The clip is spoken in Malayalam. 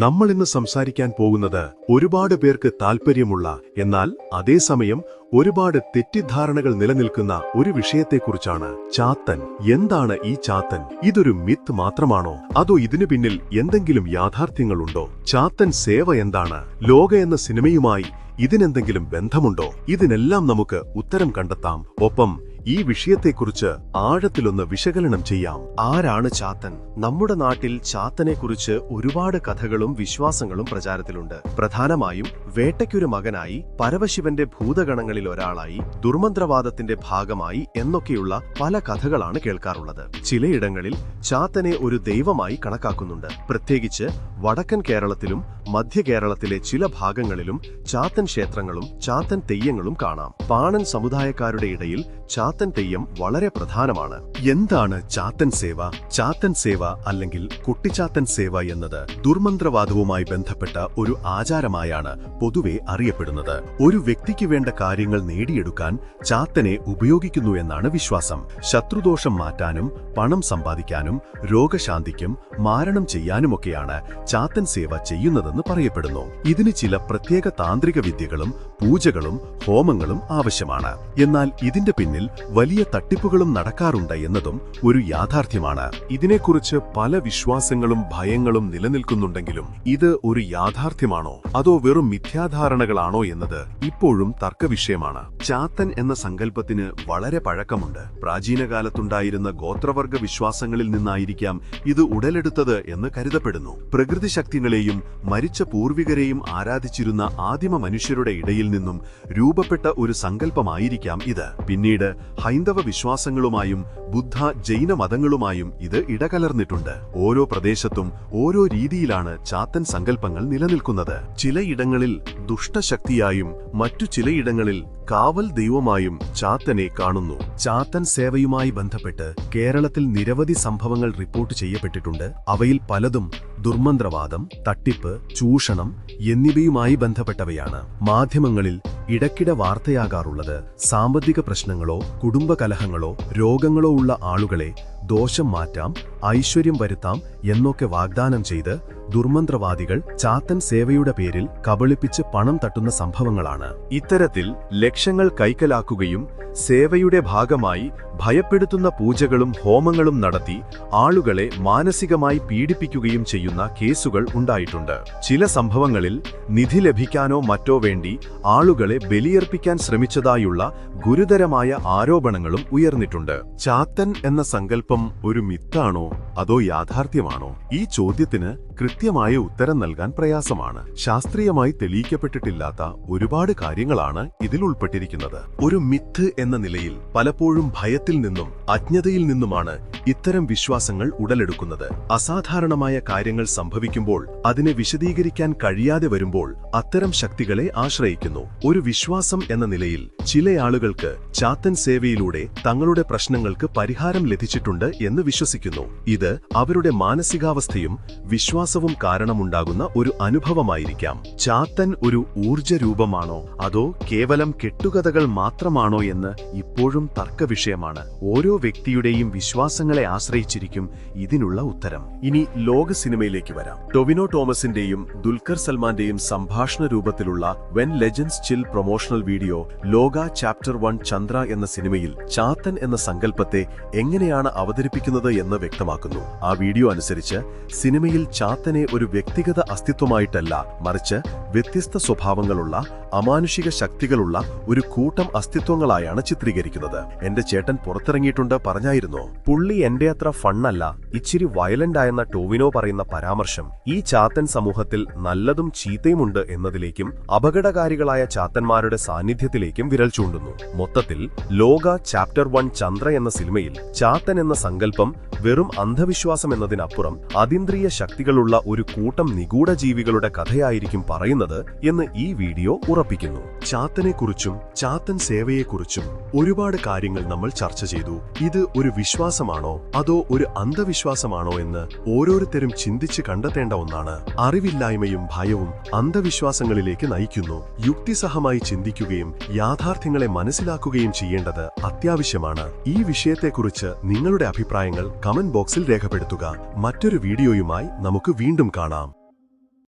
നമ്മളിന്ന് സംസാരിക്കാൻ പോകുന്നത് ഒരുപാട് പേർക്ക് താൽപ്പര്യമുള്ള എന്നാൽ അതേസമയം ഒരുപാട് തെറ്റിദ്ധാരണകൾ നിലനിൽക്കുന്ന ഒരു വിഷയത്തെക്കുറിച്ചാണ്. ചാത്തൻ. എന്താണ് ഈ ചാത്തൻ? ഇതൊരു മിത്ത് മാത്രമാണോ, അതോ ഇതിനു പിന്നിൽ എന്തെങ്കിലും യാഥാർത്ഥ്യങ്ങളുണ്ടോ? ചാത്തൻ സേവ എന്താണ്? ലോക എന്ന സിനിമയുമായി ഇതിനെന്തെങ്കിലും ബന്ധമുണ്ടോ? ഇതിനെല്ലാം നമുക്ക് ഉത്തരം കണ്ടെത്താം. ഒപ്പം ഈ വിഷയത്തെക്കുറിച്ച് ആഴത്തിലൊന്ന് വിശകലനം ചെയ്യാം. ആരാണ് ചാത്തൻ? നമ്മുടെ നാട്ടിൽ ചാത്തനെക്കുറിച്ച് ഒരുപാട് കഥകളും വിശ്വാസങ്ങളും പ്രചാരത്തിലുണ്ട്. പ്രധാനമായും വേട്ടയ്ക്കൊരു മകനായി, പരമശിവന്റെ ഭൂതഗണങ്ങളിൽ ഒരാളായി, ദുർമന്ത്രവാദത്തിന്റെ ഭാഗമായി എന്നൊക്കെയുള്ള പല കഥകളാണ് കേൾക്കാറുള്ളത്. ചിലയിടങ്ങളിൽ ചാത്തനെ ഒരു ദൈവമായി കണക്കാക്കുന്നുണ്ട്. പ്രത്യേകിച്ച് വടക്കൻ കേരളത്തിലും മധ്യ കേരളത്തിലെ ചില ഭാഗങ്ങളിലും ചാത്തൻ ക്ഷേത്രങ്ങളും ചാത്തൻ തെയ്യങ്ങളും കാണാം. പാണൻ സമുദായക്കാരുടെ ഇടയിൽ ചാത്തൻ തെയ്യം വളരെ പ്രധാനമാണ്. എന്താണ് ചാത്തൻ സേവ? ചാത്തൻ സേവ അല്ലെങ്കിൽ കുട്ടിച്ചാത്തൻ സേവ എന്നത് ദുർമന്ത്രവാദവുമായി ബന്ധപ്പെട്ട ഒരു ആചാരമായാണ് പൊതുവെ അറിയപ്പെടുന്നത്. ഒരു വ്യക്തിക്ക് വേണ്ട കാര്യങ്ങൾ നേടിയെടുക്കാൻ ചാത്തനെ ഉപയോഗിക്കുന്നു എന്നാണ് വിശ്വാസം. ശത്രുദോഷം മാറ്റാനും പണം സമ്പാദിക്കാനും രോഗശാന്തിക്കും മാരണം ചെയ്യാനുമൊക്കെയാണ് ചാത്തൻ സേവ ചെയ്യുന്നതെന്ന് പറയപ്പെടുന്നു. ഇതിന് ചില പ്രത്യേക താന്ത്രിക വിദ്യകളും പൂജകളും ഹോമങ്ങളും ആവശ്യമാണ്. എന്നാൽ ഇതിന്റെ പിന്നിൽ വലിയ തട്ടിപ്പുകളും നടക്കാറുണ്ട് എന്നതും ഒരു യാഥാർത്ഥ്യമാണ്. ഇതിനെക്കുറിച്ച് പല വിശ്വാസങ്ങളും ഭയങ്ങളും നിലനിൽക്കുന്നുണ്ടെങ്കിലും ഇത് ഒരു യാഥാർത്ഥ്യമാണോ അതോ വെറും മിഥ്യാധാരണകളാണോ എന്നത് ഇപ്പോഴും തർക്കവിഷയമാണ്. ചാത്തൻ എന്ന സങ്കല്പത്തിന് വളരെ പഴക്കമുണ്ട്. പ്രാചീനകാലത്തുണ്ടായിരുന്ന ഗോത്രവർഗ വിശ്വാസങ്ങളിൽ നിന്നായിരിക്കാം ഇത് ഉടലെടുത്തത് എന്ന് കരുതപ്പെടുന്നു. പ്രകൃതി ശക്തികളെയും മരിച്ച പൂർവികരെയും ആരാധിച്ചിരുന്ന ആദിമ മനുഷ്യരുടെ ഇടയിൽ നിന്നും രൂപപ്പെട്ട ഒരു സങ്കല്പമായിരിക്കാം ഇത്. പിന്നീട് ഹൈന്ദവ വിശ്വാസങ്ങളുമായും ബുദ്ധ ജൈന മതങ്ങളുമായും ഇത് ഇടകലർന്നിട്ടുണ്ട്. ഓരോ പ്രദേശത്തും ഓരോ രീതിയിലാണ് ചാത്തൻ സങ്കല്പങ്ങൾ നിലനിൽക്കുന്നത്. ചിലയിടങ്ങളിൽ ദുഷ്ടശക്തിയായും മറ്റു ചിലയിടങ്ങളിൽ കാവൽ ദൈവമായും ചാത്തനെ കാണുന്നു. ചാത്തൻ സേവയുമായി ബന്ധപ്പെട്ട് കേരളത്തിൽ നിരവധി സംഭവങ്ങൾ റിപ്പോർട്ട് ചെയ്യപ്പെട്ടിട്ടുണ്ട്. അവയിൽ പലതും ദുർമന്ത്രവാദം, തട്ടിപ്പ്, ചൂഷണം എന്നിവയുമായി ബന്ധപ്പെട്ടവയാണ്. മാധ്യമങ്ങളിൽ ഇടയ്ക്കിടെ വാർത്തയാകാറുള്ളത് സാമ്പത്തിക പ്രശ്നങ്ങളോ കുടുംബകലഹങ്ങളോ രോഗങ്ങളോ ഉള്ള ആളുകളെ ദോഷം മാറ്റാം, ഐശ്വര്യം വരുത്താം എന്നൊക്കെ വാഗ്ദാനം ചെയ്ത് ദുർമന്ത്രവാദികൾ ചാത്തൻ സേവയുടെ പേരിൽ കബളിപ്പിച്ച് പണം തട്ടുന്ന സംഭവങ്ങളാണ്. ഇത്തരത്തിൽ ലക്ഷങ്ങൾ കൈക്കലാക്കുകയും സേവയുടെ ഭാഗമായി ഭയപ്പെടുത്തുന്ന പൂജകളും ഹോമങ്ങളും നടത്തി ആളുകളെ മാനസികമായി പീഡിപ്പിക്കുകയും ചെയ്യുന്ന കേസുകൾ ഉണ്ടായിട്ടുണ്ട്. ചില സംഭവങ്ങളിൽ നിധി ലഭിക്കാനോ മറ്റോ വേണ്ടി ആളുകളെ ബലിയർപ്പിക്കാൻ ശ്രമിച്ചതായുള്ള ഗുരുതരമായ ആരോപണങ്ങളും ഉയർന്നിട്ടുണ്ട്. ചാത്തൻ എന്ന സങ്കല്പം ഒരു മിത്താണോ അതോ യാഥാർത്ഥ്യമാണോ? ഈ ചോദ്യത്തിന് കൃത്യമായ ഉത്തരം നൽകാൻ പ്രയാസമാണ്. ശാസ്ത്രീയമായി തെളിയിക്കപ്പെട്ടിട്ടില്ലാത്ത ഒരുപാട് കാര്യങ്ങളാണ് ഇതിൽ ഉൾപ്പെട്ടിരിക്കുന്നത്. ഒരു മിത്ത് എന്ന നിലയിൽ പലപ്പോഴും ഭയത്തിൽ നിന്നും അജ്ഞതയിൽ നിന്നുമാണ് ഇത്തരം വിശ്വാസങ്ങൾ ഉടലെടുക്കുന്നത്. അസാധാരണമായ കാര്യങ്ങൾ സംഭവിക്കുമ്പോൾ അതിനെ വിശദീകരിക്കാൻ കഴിയാതെ വരുമ്പോൾ അത്തരം ശക്തികളെ ആശ്രയിക്കുന്നു. ഒരു വിശ്വാസം എന്ന നിലയിൽ ചില ആളുകൾക്ക് ചാത്തൻ സേവയിലൂടെ തങ്ങളുടെ പ്രശ്നങ്ങൾക്ക് പരിഹാരം ലഭിച്ചിട്ടുണ്ട് എന്ന് വിശ്വസിക്കുന്നു. ഇത് അവരുടെ മാനസികാവസ്ഥയും വിശ്വാസവും കാരണമുണ്ടാകുന്ന ഒരു അനുഭവമായിരിക്കാം. ചാത്തൻ ഒരു ഊർജ രൂപമാണോ അതോ കേവലം കെട്ടുകഥകൾ മാത്രമാണോ എന്ന് ഇപ്പോഴും തർക്കവിഷയമാണ്. ഓരോ വ്യക്തിയുടെയും വിശ്വാസങ്ങളെ ആശ്രയിച്ചിരിക്കും ഇതിനുള്ള ഉത്തരം. ഇനി ലോക സിനിമയിലേക്ക് വരാം. ടൊവിനോ തോമസിന്റെയും ദുൽഖർ സൽമാന്റെയും സംഭാഷണ രൂപത്തിലുള്ള when legends chill promotional video ലോക ചാപ്റ്റർ 1 ചന്ദ്ര എന്ന സിനിമയിൽ ചാത്തൻ എന്ന സങ്കല്പത്തെ എങ്ങനെയാണ് അവതരിപ്പിക്കുന്നത് എന്ന് വ്യക്തമാക്കുന്നു. ആ വീഡിയോ അനുസരിച്ച് സിനിമയിൽ ചാത്തനെ ഒരു വ്യക്തിഗത അസ്തിത്വമായിട്ടല്ല, മറിച്ച് വ്യത്യസ്ത സ്വഭാവങ്ങളുള്ള അമാനുഷിക ശക്തികളുള്ള ഒരു കൂട്ടം അസ്തിത്വങ്ങളായാണ് ചിത്രീകരിക്കുന്നത്. എന്റെ ചേട്ടൻ പുറത്തിറങ്ങിയിട്ടുണ്ട് പറഞ്ഞായിരുന്നോ? പുള്ളി എന്റെ അത്ര ഫണ്ണല്ല, ഇച്ചിരി വയലന്റ് ആയെന്ന ടൊവിനോ പറയുന്ന പരാമർശം ഈ ചാത്തൻ സമൂഹത്തിൽ നല്ലതും ചീത്തയുമുണ്ട് എന്നതിലേക്കും അപകടകാരികളായ ചാത്തന്മാരുടെ സാന്നിധ്യത്തിലേക്കും വിരൽ ചൂണ്ടുന്നു. മൊത്തത്തിൽ ലോക ചാപ്റ്റർ 1 ചന്ദ്ര എന്ന സിനിമയിൽ ചാത്തൻ എന്ന സങ്കല്പം വെറും അന്ധവിശ്വാസം എന്നതിനപ്പുറം അതീന്ദ്രിയ ശക്തികളുള്ള ഒരു കൂട്ടം നിഗൂഢ ജീവികളുടെ കഥയായിരിക്കും പറയുന്നത് എന്ന് ഈ വീഡിയോ ഉറപ്പിക്കുന്നു. ചാത്തനെക്കുറിച്ചും ചാത്തൻ സേവയെക്കുറിച്ചും ഒരുപാട് കാര്യങ്ങൾ നമ്മൾ ചർച്ച ചെയ്തു. ഇത് ഒരു വിശ്വാസമാണോ അതോ ഒരു അന്ധവിശ്വാസമാണോ എന്ന് ഓരോരുത്തരും ചിന്തിച്ച് കണ്ടെത്തേണ്ട ഒന്നാണ്. അറിവില്ലായ്മയും ഭയവും അന്ധവിശ്വാസങ്ങളിലേക്ക് നയിക്കുന്നു. യുക്തിസഹമായി ചിന്തിക്കുകയും യാഥാർത്ഥ്യങ്ങളെ മനസ്സിലാക്കുകയും ചെയ്യേണ്ടത് അത്യാവശ്യമാണ്. ഈ വിഷയത്തെക്കുറിച്ച് നിങ്ങളുടെ അഭിപ്രായങ്ങൾ കമന്റ് ബോക്സിൽ രേഖപ്പെടുത്തുക. മറ്റൊരു വീഡിയോയുമായി നമുക്ക് വീണ്ടും കാണാം.